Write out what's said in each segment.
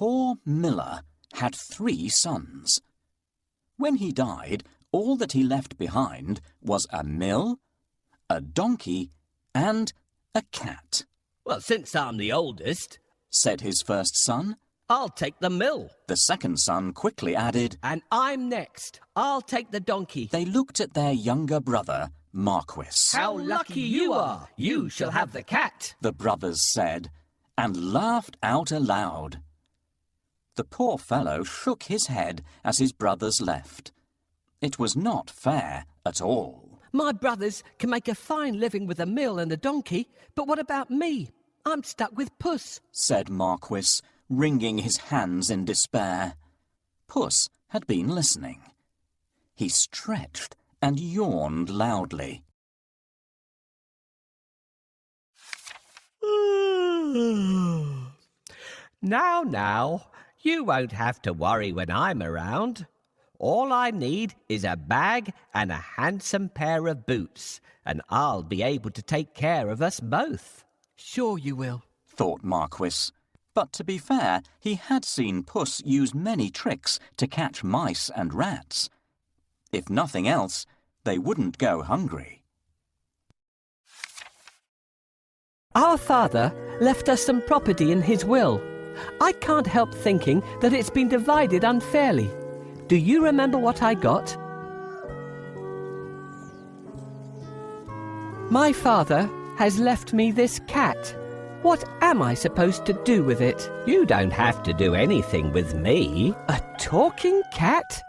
poor miller had 3 sons. When he died, all that he left behind was a mill, a donkey, and a cat. "Well, since I'm the oldest," said his first son. "I'll take the mill." The second son quickly added, "And I'm next. I'll take the donkey." They looked at their younger brother, Marquis. "How lucky you are! You shall have the cat," the brothers said, and laughed out aloud. The poor fellow shook his head as his brothers left. It was not fair at all. "My brothers can make a fine living with a mill and a donkey, but what about me? I'm stuck with Puss," said Marquis, wringing his hands in despair. Puss had been listening. He stretched and yawned loudly. Now, you won't have to worry when I'm around. All I need is a bag and a handsome pair of boots, and I'll be able to take care of us both." "Sure you will," thought Marquis. But to be fair, he had seen Puss use many tricks to catch mice and rats. If nothing else, they wouldn't go hungry. "Our father left us some property in his will. I can't help thinking that it's been divided unfairly. Do you remember what I got?" "My father has left me this cat. What am I supposed to do with it?" "You don't have to do anything with me." "A talking cat?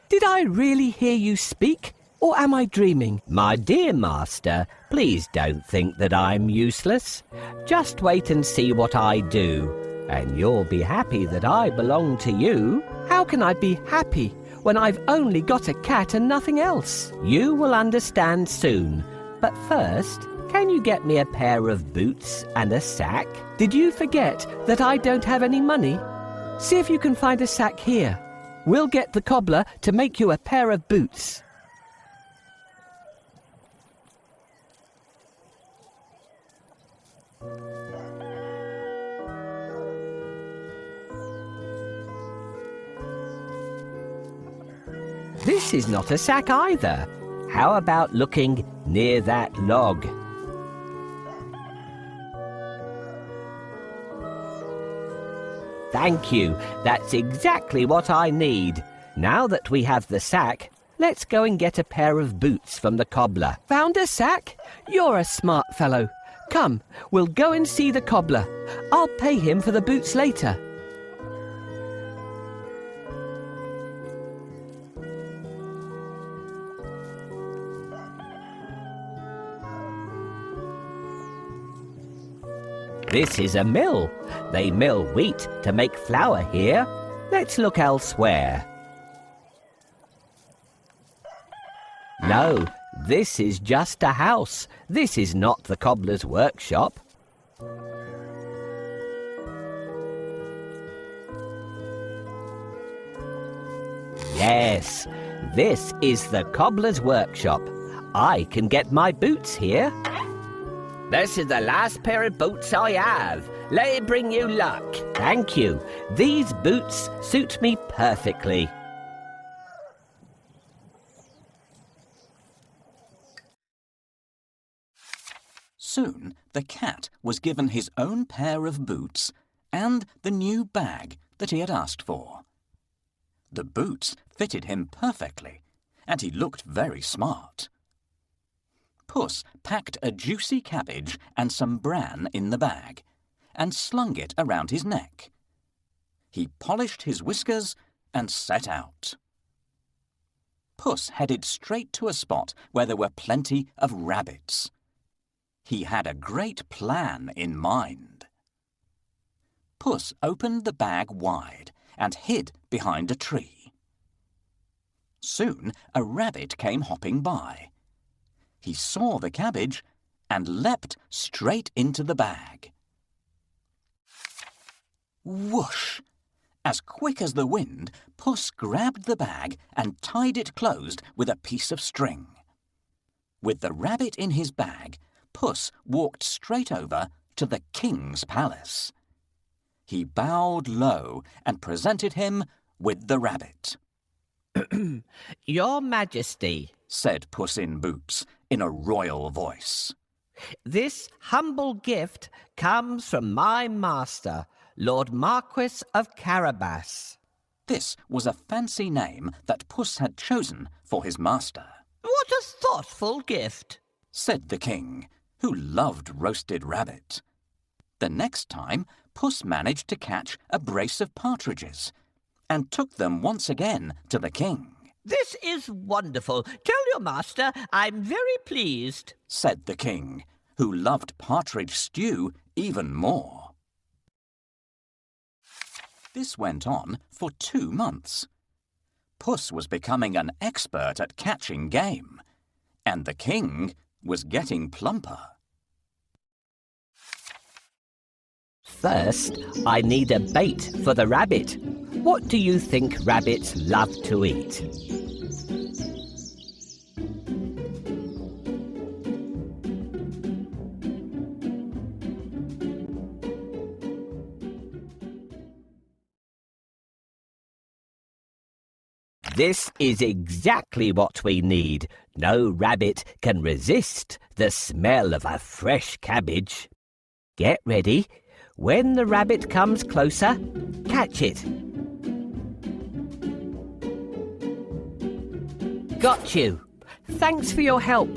Did I really hear you speak, or am I dreaming?" "My dear master, please don't think that I'm useless. Just wait and see what I do, and you'll be happy that I belong to you." "How can I be happy when I've only got a cat and nothing else?" "You will understand soon, but first, can you get me a pair of boots and a sack?" "Did you forget that I don't have any money? See if you can find a sack here. We'll get the cobbler to make you a pair of boots." This is not a sack either. How about looking near that log? Thank you. That's exactly what I need. Now that we have the sack, let's go and get a pair of boots from the cobbler. Found a sack? You're a smart fellow. Come, we'll go and see the cobbler. I'll pay him for the boots later. This is a mill. They mill wheat to make flour here. Let's look elsewhere. No, this is just a house. This is not the cobbler's workshop. Yes, this is the cobbler's workshop. I can get my boots here. This is the last pair of boots I have. Let it bring you luck. Thank you. These boots suit me perfectly. Soon the cat was given his own pair of boots and the new bag that he had asked for. The boots fitted him perfectly, and he looked very smart. Puss packed a juicy cabbage and some bran in the bag, and slung it around his neck. He polished his whiskers and set out. Puss headed straight to a spot where there were plenty of rabbits. He had a great plan in mind. Puss opened the bag wide and hid behind a tree. Soon a rabbit came hopping by. He saw the cabbage and leapt straight into the bag. Whoosh! As quick as the wind, Puss grabbed the bag and tied it closed with a piece of string. With the rabbit in his bag, Puss walked straight over to the king's palace. He bowed low and presented him with the rabbit. Your Majesty, said Puss in Boots in a royal voice. this humble gift comes from my master, Lord Marquis of Carabas. This was a fancy name that Puss had chosen for his master. What a thoughtful gift, said the king, who loved roasted rabbit. The next time, Puss managed to catch a brace of partridges and took them once again to the king. This is wonderful. Tell your master I'm very pleased, said the king, who loved partridge stew even more. This went on for 2 months. Puss was becoming an expert at catching game, and the king was getting plumper. First, I need a bait for the rabbit. What do you think rabbits love to eat? This is exactly what we need. No rabbit can resist the smell of a fresh cabbage. Get ready. When the rabbit comes closer, catch it. Got you. Thanks for your help.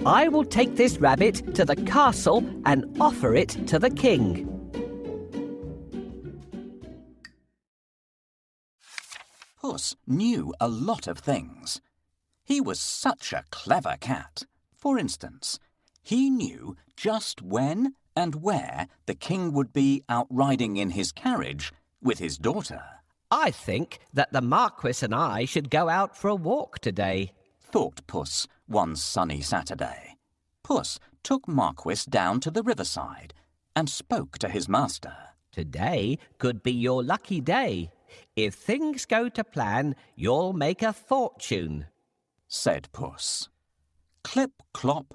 I will take this rabbit to the castle and offer it to the king. Puss knew a lot of things. He was such a clever cat. For instance, he knew just when and where the king would be out riding in his carriage with his daughter. I think that the Marquis and I should go out for a walk today, thought Puss one sunny Saturday. Puss took Marquis down to the riverside and spoke to his master. Today could be your lucky day. If things go to plan, you'll make a fortune, said Puss. Clip, clop,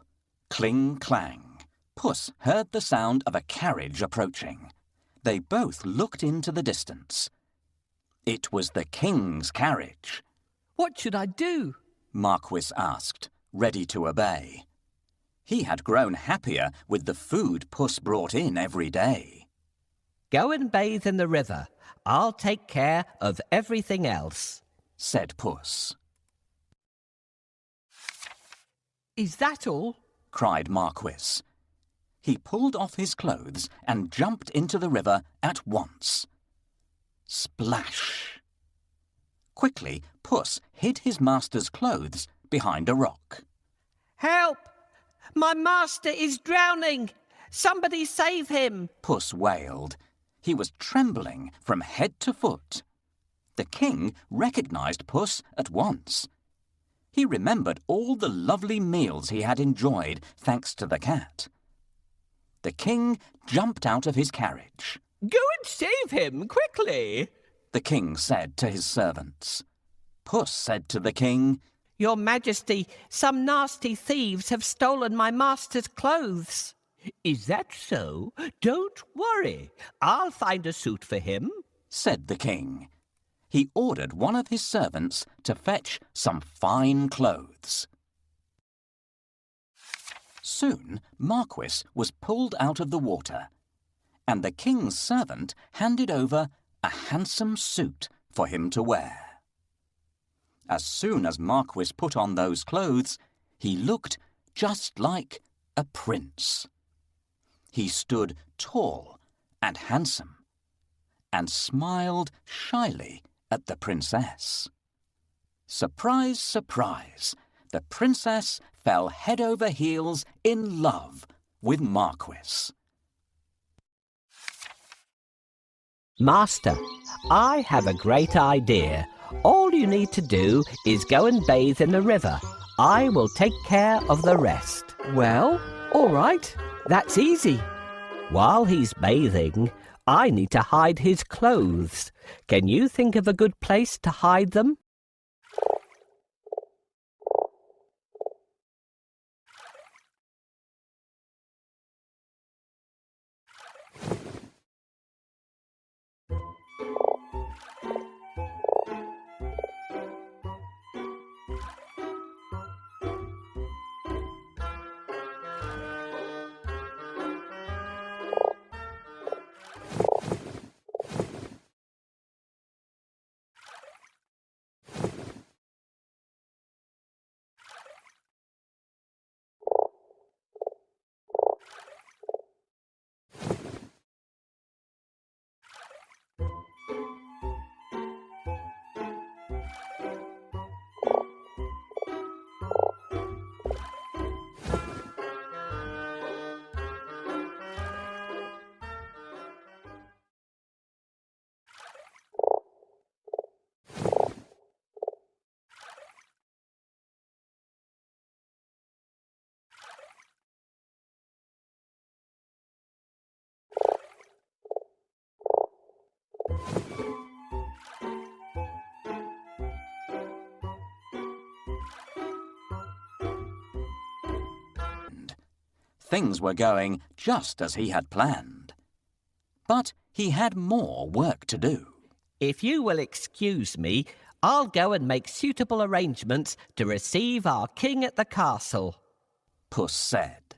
cling, clang. Puss heard the sound of a carriage approaching. They both looked into the distance. It was the king's carriage. What should I do? Marquis asked, ready to obey. He had grown happier with the food Puss brought in every day. Go and bathe in the river. I'll take care of everything else, said Puss. Is that all? cried Marquis. He pulled off his clothes and jumped into the river at once. Splash! Quickly, Puss hid his master's clothes behind a rock. Help! My master is drowning! Somebody save him! Puss wailed. He was trembling from head to foot. The king recognized Puss at once. He remembered all the lovely meals he had enjoyed thanks to the cat. The king jumped out of his carriage. Go and save him, quickly, the king said to his servants. Puss said to the king, Your Majesty, some nasty thieves have stolen my master's clothes. Is that so? Don't worry. I'll find a suit for him, said the king. He ordered one of his servants to fetch some fine clothes. Soon Marquis was pulled out of the water, and the king's servant handed over a handsome suit for him to wear. As soon as Marquis put on those clothes, he looked just like a prince. He stood tall and handsome, and smiled shyly at the princess. Surprise, surprise, the princess fell head over heels in love with Marquis. Master, I have a great idea. All you need to do is go and bathe in the river. I will take care of the rest. Well, all right. That's easy. While he's bathing, I need to hide his clothes. Can you think of a good place to hide them? Things were going just as he had planned. But he had more work to do. If you will excuse me, I'll go and make suitable arrangements to receive our king at the castle. Puss said.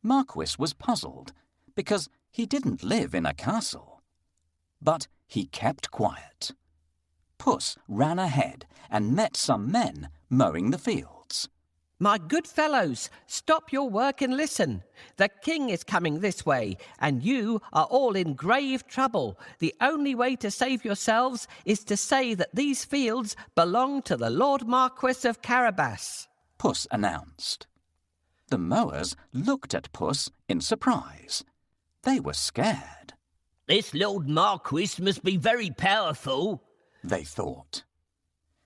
Marquis was puzzled because he didn't live in a castle. But he kept quiet. Puss ran ahead and met some men mowing the fields. My good fellows, stop your work and listen. The king is coming this way, and you are all in grave trouble. The only way to save yourselves is to say that these fields belong to the Lord Marquis of Carabas. Puss announced. The mowers looked at Puss in surprise. They were scared. This Lord Marquis must be very powerful, they thought.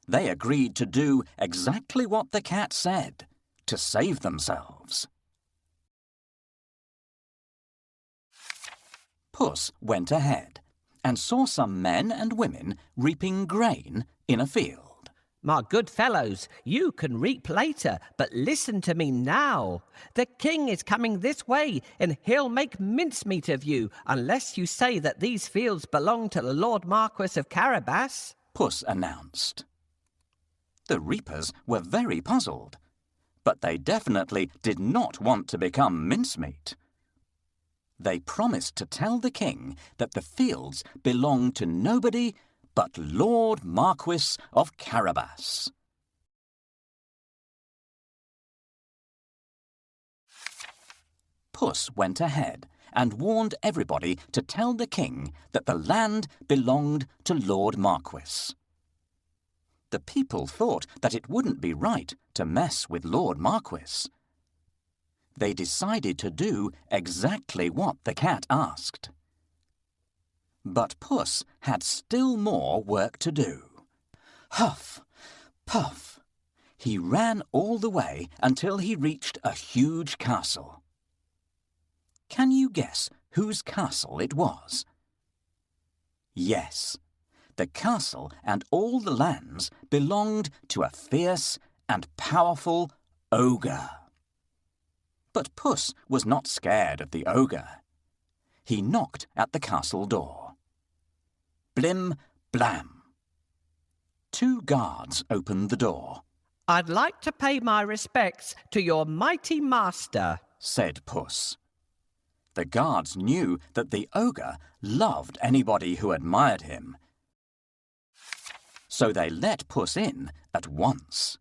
They agreed to do exactly what the cat said, to save themselves. Puss went ahead and saw some men and women reaping grain in a field. My good fellows, you can reap later, but listen to me now. The king is coming this way, and he'll make mincemeat of you unless you say that these fields belong to the Lord Marquis of Carabas, Puss announced. The reapers were very puzzled, but they definitely did not want to become mincemeat. They promised to tell the king that the fields belonged to nobody but Lord Marquis of Carabas. Puss went ahead and warned everybody to tell the king that the land belonged to Lord Marquis. The people thought that it wouldn't be right to mess with Lord Marquis. They decided to do exactly what the cat asked. But Puss had still more work to do. Huff, puff. He ran all the way until he reached a huge castle. Can you guess whose castle it was? Yes, the castle and all the lands belonged to a fierce and powerful ogre. But Puss was not scared of the ogre. He knocked at the castle door. Blim, blam. 2 guards opened the door. I'd like to pay my respects to your mighty master, said Puss. The guards knew that the ogre loved anybody who admired him. So they let Puss in at once.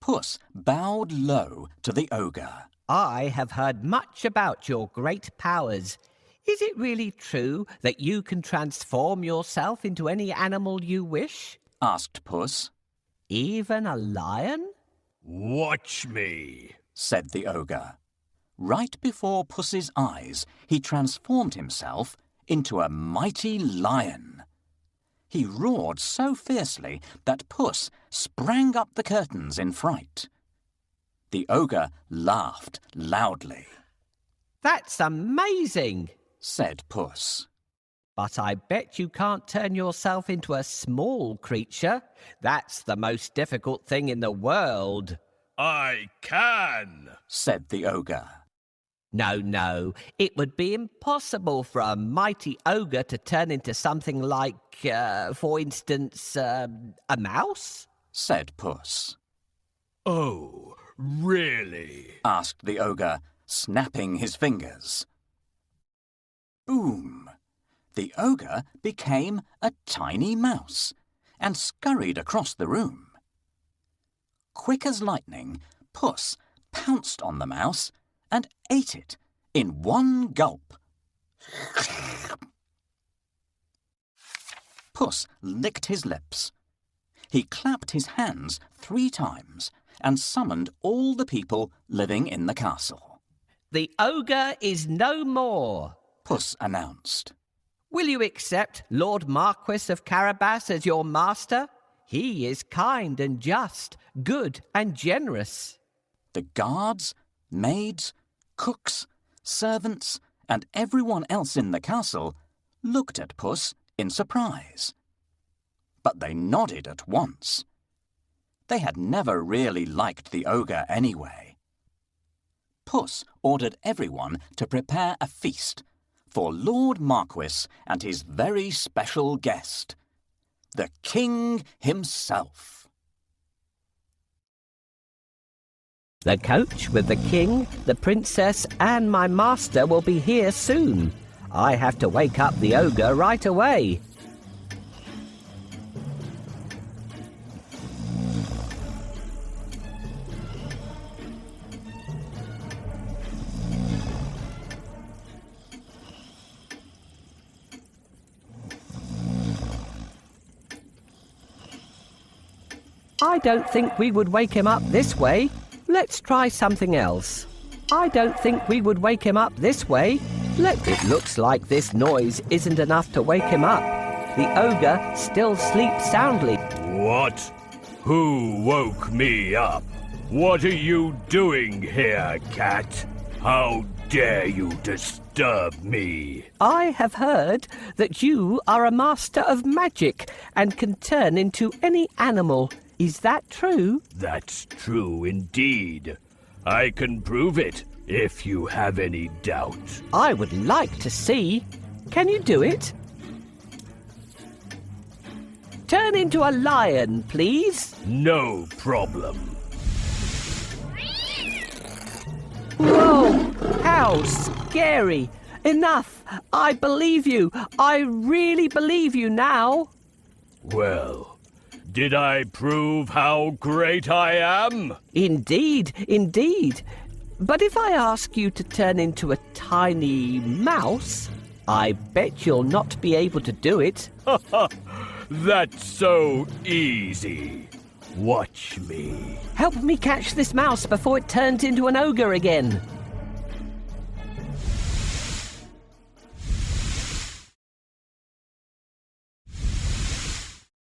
Puss bowed low to the ogre. I have heard much about your great powers. Is it really true that you can transform yourself into any animal you wish? Asked Puss. Even a lion? Watch me, said the ogre. Right before Puss's eyes, he transformed himself into a mighty lion. He roared so fiercely that Puss sprang up the curtains in fright. The ogre laughed loudly. That's amazing, said Puss. But I bet you can't turn yourself into a small creature. That's the most difficult thing in the world. I can, said the ogre. No, no, it would be impossible for a mighty ogre to turn into something like, for instance, a mouse? Said Puss. Oh, really? Asked the ogre, snapping his fingers. Boom! The ogre became a tiny mouse and scurried across the room. Quick as lightning, Puss pounced on the mouse and ate it in one gulp. Puss licked his lips. He clapped his hands 3 times and summoned all the people living in the castle. The ogre is no more, Puss announced. Will you accept Lord Marquis of Carabas as your master? He is kind and just, good and generous. The guards, maids, cooks, servants, and everyone else in the castle looked at Puss in surprise. But they nodded at once. They had never really liked the ogre anyway. Puss ordered everyone to prepare a feast for Lord Marquis and his very special guest, the king himself. The coach with the king, the princess, and my master will be here soon. I have to wake up the ogre right away. I don't think we would wake him up this way. Let's try something else. I don't think we would wake him up this way. It looks like this noise isn't enough to wake him up. The ogre still sleeps soundly. What? Who woke me up? What are you doing here, cat? How dare you disturb me? I have heard that you are a master of magic and can turn into any animal. Is that true? That's true indeed. I can prove it if you have any doubt. I would like to see. Can you do it? Turn into a lion, please. No problem. Whoa! How scary! Enough! I believe you. I really believe you now. Well, did I prove how great I am? Indeed, indeed. But if I ask you to turn into a tiny mouse, I bet you'll not be able to do it. That's so easy. Watch me. Help me catch this mouse before it turns into an ogre again.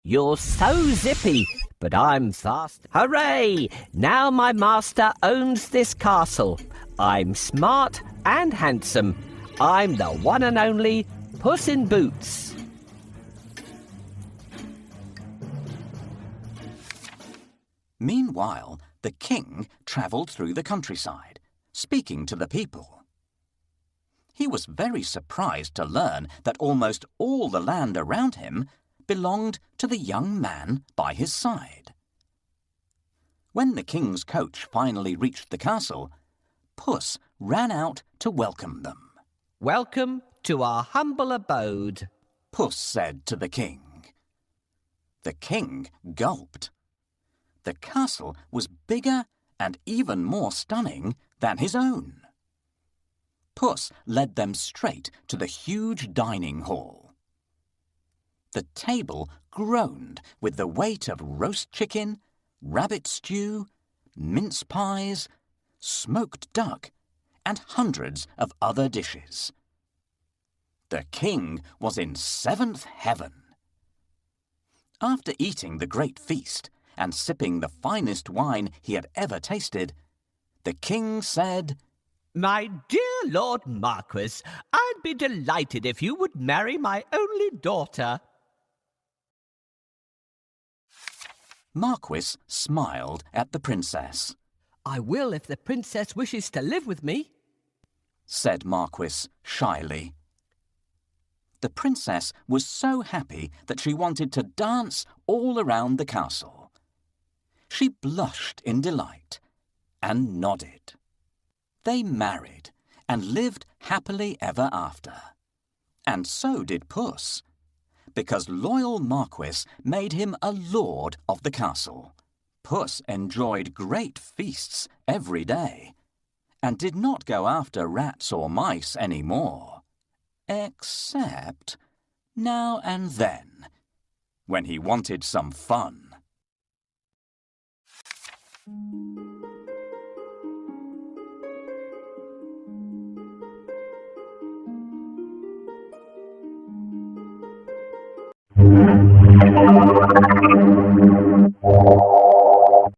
You're so zippy, but I'm fast. Hooray! Now my master owns this castle. I'm smart and handsome. I'm the one and only Puss in Boots. Meanwhile, the king travelled through the countryside, speaking to the people. He was very surprised to learn that almost all the land around him belonged to the young man by his side. When the king's coach finally reached the castle, Puss ran out to welcome them. Welcome to our humble abode, Puss said to the king. The king gulped. The castle was bigger and even more stunning than his own. Puss led them straight to the huge dining hall. The table groaned with the weight of roast chicken, rabbit stew, mince pies, smoked duck, and hundreds of other dishes. The king was in 7th heaven. After eating the great feast and sipping the finest wine he had ever tasted, the king said, My dear Lord Marquis, I'd be delighted if you would marry my only daughter. Marquis smiled at the princess. I will if the princess wishes to live with me. said Marquis shyly. The princess was so happy that she wanted to dance all around the castle. She blushed in delight and nodded. They married and lived happily ever after. And so did Puss, because loyal Marquis made him a lord of the castle. Puss enjoyed great feasts every day, and did not go after rats or mice any more, except now and then, when he wanted some fun.